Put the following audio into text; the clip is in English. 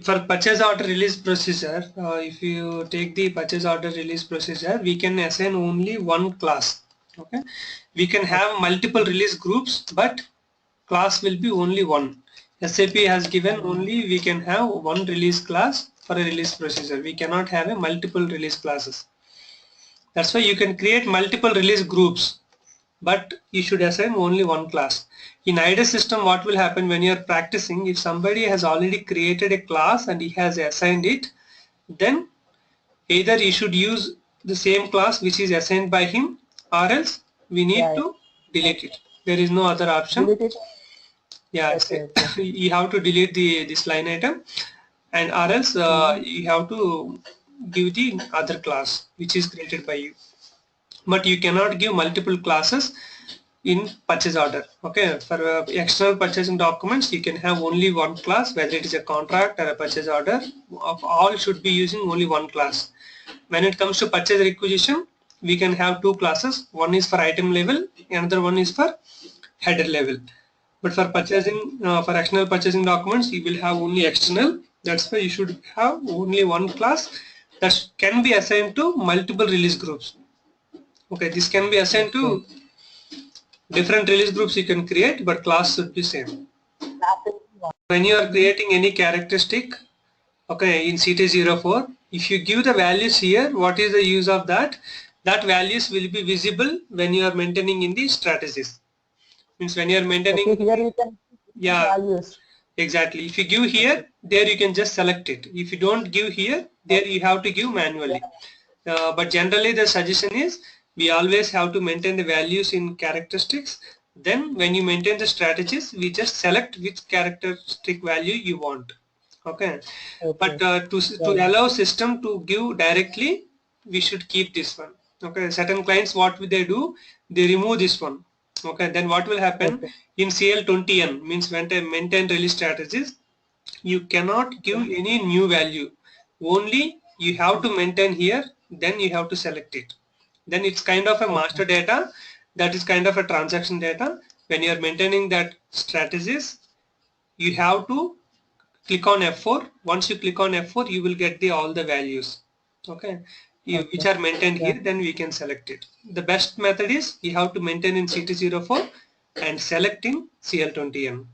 for purchase order release procedure, if you take the purchase order release procedure, we can assign only one class. Okay, we can have multiple release groups, but class will be only one. SAP has given only we can have one release class for a release procedure. We cannot have a multiple release classes. That's why you can create multiple release groups, but you should assign only one class. In IDA system, what will happen when you are practicing, if somebody has already created a class and he has assigned it, then either you should use the same class which is assigned by him, or else we need to delete it. There is no other option. Delete it. Yeah, Okay. you have to delete this line item, and or else you have to give the other class which is created by you. But you cannot give multiple classes in purchase order. Okay, for external purchasing documents, you can have only one class, whether it is a contract or a purchase order. Of all should be using only one class. When it comes to purchase requisition, we can have two classes. One is for item level, another one is for header level. But for purchasing, for external purchasing documents, you will have only external. That's why you should have only one class that can be assigned to multiple release groups. Okay, this can be assigned to different release groups you can create, but class should be same. When you are creating any characteristic, okay, in CT04, if you give the values here, what is the use of that? That values will be visible when you are maintaining in the strategies. Means when you are maintaining, okay, here you can values. Exactly. If you give here, there you can just select it. If you don't give here, there you have to give manually. But generally the suggestion is we always have to maintain the values in characteristics. Then when you maintain the strategies, we just select which characteristic value you want. Okay. But to allow system to give directly, we should keep this one. Okay. Certain clients, what will they do? They remove this one. Okay. Then what will happen in CL20N, means when they maintain release strategies, you cannot give any new value. Only you have to maintain here, then you have to select it. Then it's kind of a master data, that is kind of a transaction data. When you are maintaining that strategies, you have to click on F4. Once you click on F4, you will get all the values, okay, which are maintained here. Then we can select it. The best method is you have to maintain in CT04 and select in CL20N.